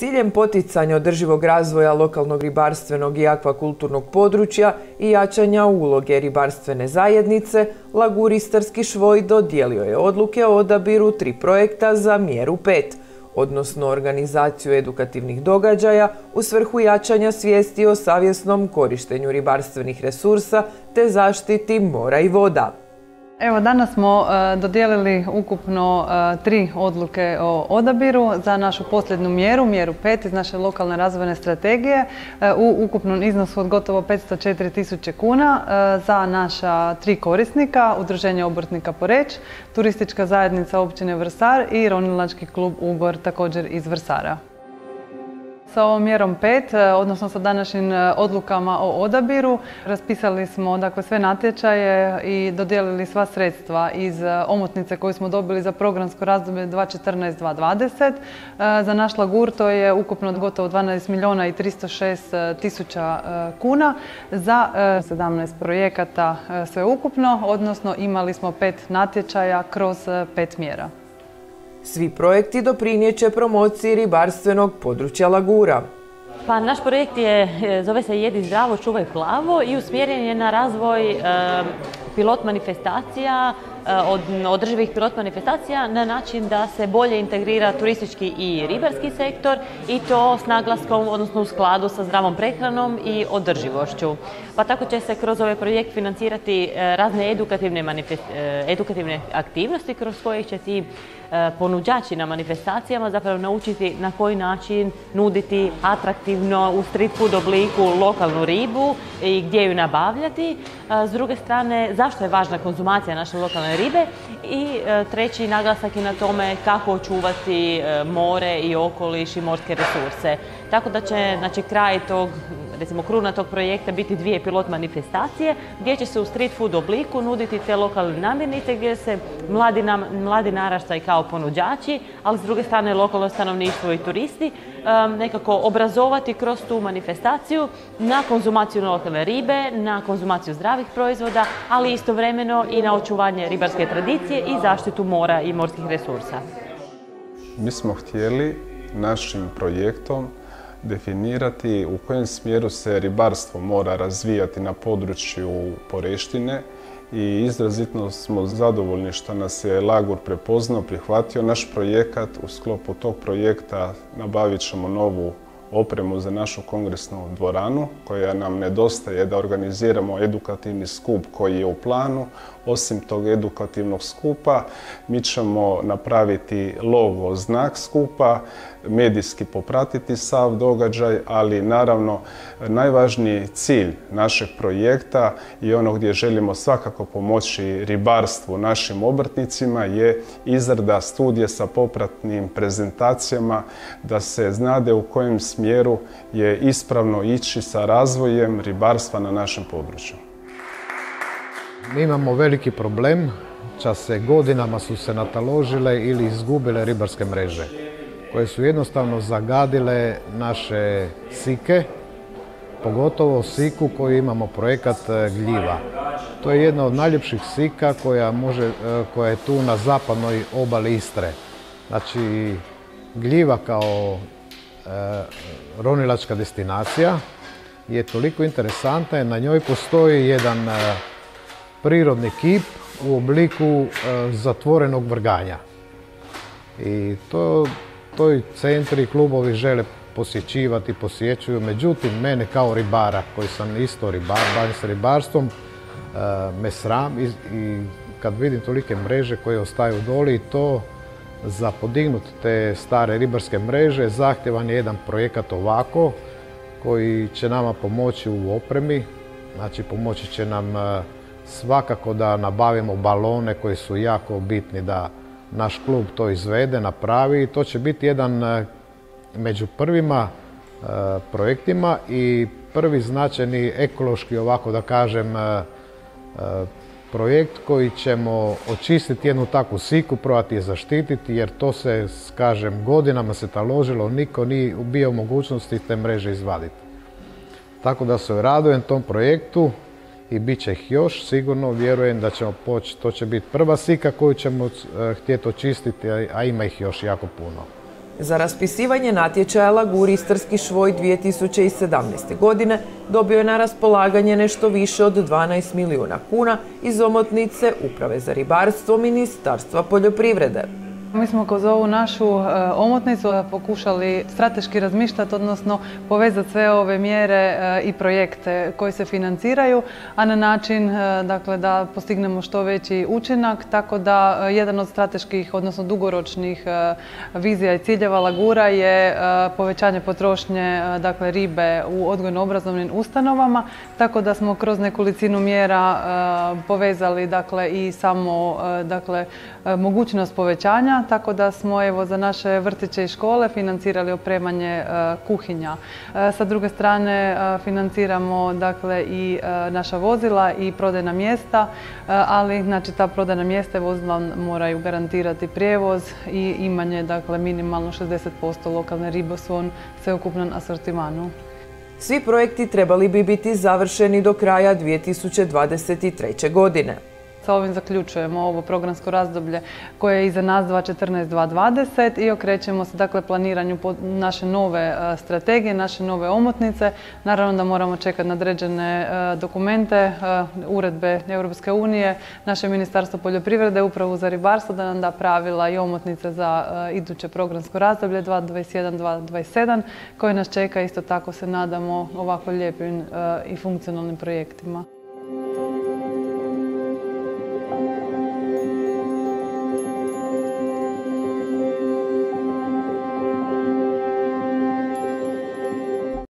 ciljem poticanja održivog razvoja lokalnog ribarstvenog i akvakulturnog područja i jačanja uloge ribarstvene zajednice, Lagur Istarski švoj dodijelio je odluke o odabiru 3 projekta za mjeru 5, odnosno organizaciju edukativnih događaja u svrhu jačanja svijesti o savjesnom korištenju ribarstvenih resursa te zaštiti mora i voda. Evo, danas smo dodijelili ukupno 3 odluke o odabiru za našu posljednju mjeru, mjeru 5 iz naše lokalne razvojne strategije u ukupnom iznosu od gotovo 504.000 kuna za naša 3 korisnika, Udruženje obrtnika Poreč, Turistička zajednica općine Vrsar i Ronilački klub Ugor, također iz Vrsara. Sa ovom mjerom 5, odnosno sa današnjim odlukama o odabiru, raspisali smo sve natječaje i dodijelili sva sredstva iz omotnice koju smo dobili za programsko razdoblje 2014-2020. Za naš Lagur to je ukupno gotovo 12.306.000 kuna za 17 projekata sveukupno, odnosno imali smo 5 natječaja kroz 5 mjera. Svi projekti doprinijet će promociji ribarstvenog područja Lagura. Pa naš projekt zove se Jedi zdravo, čuvaj plavo i usmjeren je na razvoj pilot manifestacija, održivih pilot manifestacija na način da se bolje integrira turistički i ribarski sektor i to s naglaskom, odnosno u skladu sa zdravom prehranom i održivošću. Pa tako će se kroz ovaj projekt financirati razne edukativne aktivnosti kroz koje će ti ponuđači na manifestacijama zapravo naučiti na koji način nuditi atraktivno u street food obliku lokalnu ribu i gdje ju nabavljati. S druge strane, zašto je važna konzumacija naše lokalne ribe i treći naglasak je na tome kako očuvati more i okoliš i morske resurse. Tako da će kraj tog, recimo kruna tog projekta biti 2 pilot manifestacije gdje će se u street food obliku nuditi te lokalne namirnice gdje se mladi naraštaj kao ponuđači, ali s druge strane lokalno stanovništvo i turisti nekako obrazovati kroz tu manifestaciju na konzumaciju lokalne ribe, na konzumaciju zdravih proizvoda, ali istovremeno i na očuvanje ribarske tradicije i zaštitu mora i morskih resursa. Mi smo htjeli našim projektom definirati u kojem smjeru se ribarstvo mora razvijati na području Poreštine i izrazito smo zadovoljni što nas je Lagur prepoznao, prihvatio naš projekat. U sklopu tog projekta nabavit ćemo novu opremu za našu kongresnu dvoranu koja nam nedostaje da organiziramo edukativni skup koji je u planu. Osim tog edukativnog skupa mi ćemo napraviti logo, znak skupa, medijski popratiti sav događaj, ali naravno najvažniji cilj našeg projekta i ono gdje želimo svakako pomoći ribarstvu našim obrtnicima je izrada studije sa popratnim prezentacijama da se znade u kojem smjeru je ispravno ići sa razvojem ribarstva na našem području. Mi imamo veliki problem, godinama su se nataložile ili izgubile ribarske mreže koje su jednostavno zagadile naše sike, pogotovo siku koju imamo projekat gljiva. To je jedna od najljepših sika koja je tu na zapadnoj obali Istre. Znači, gljiva kao ronilačka destinacija je toliko interesantna jer na njoj postoji jedan prirodni kip u obliku zatvorenog vrganja. I to i centri i klubovi žele posjećivati, posjećuju. Međutim, mene kao ribara, koji sam isto bavim se ribarstvom, me sram i kad vidim tolike mreže koje ostaju doli, to za podignuti te stare ribarske mreže zahtjevan je jedan projekat ovako koji će nama pomoći u opremi. Znači, pomoći će nam svakako da nabavimo balone koji su jako bitni da naš klub to izvede, napravi i to će biti jedan među prvima projektima i prvi značajni ekološki, ovako da kažem, projekt koji ćemo očistiti jednu takvu siku, probati je zaštititi jer to se, kažem, godinama se taložilo, niko nije bio u mogućnosti te mreže izvaditi. Tako da se radujem tom projektu i bit će ih još, sigurno vjerujem da ćemo poći, to će biti prva sika koju ćemo htjeti očistiti, a ima ih još jako puno. Za raspisivanje natječaja Laguri Istarski švoj 2017. godine dobio je na raspolaganje nešto više od 12 milijuna kuna iz omotnice Uprave za ribarstvo Ministarstva poljoprivrede. Mi smo kroz ovu našu omotnicu pokušali strateški razmišljati, odnosno povezati sve ove mjere i projekte koji se financiraju, a na način dakle, da postignemo što veći učinak, tako da jedan od strateških, odnosno dugoročnih vizija i ciljeva Lagura je povećanje potrošnje dakle, ribe u odgojno-obrazovnim ustanovama, tako da smo kroz nekolicinu mjera povezali dakle, i samo dakle, mogućnost povećanja, tako da smo evo za naše vrtiće i škole financirali opremanje kuhinja. Sa druge strane financiramo dakle i naša vozila i prodajna mjesta, ali znači ta prodajna mjesta i vozila moraju garantirati prijevoz i imanje dakle minimalno 60% lokalne ribe u svom sveukupnom asortimanu. Svi projekti trebali bi biti završeni do kraja 2023. godine. Sa ovim zaključujemo ovo programsko razdoblje koje je iza nas 2014-2020 i okrećemo se dakle planiranju naše nove strategije, naše nove omotnice. Naravno da moramo čekati na određene dokumente, uredbe Europske unije, naše Ministarstvo poljoprivrede, Upravu za ribarstvo da nam da pravila i omotnice za iduće programsko razdoblje 2021-2027 koje nas čeka isto tako se nadamo ovako lijepim i funkcionalnim projektima.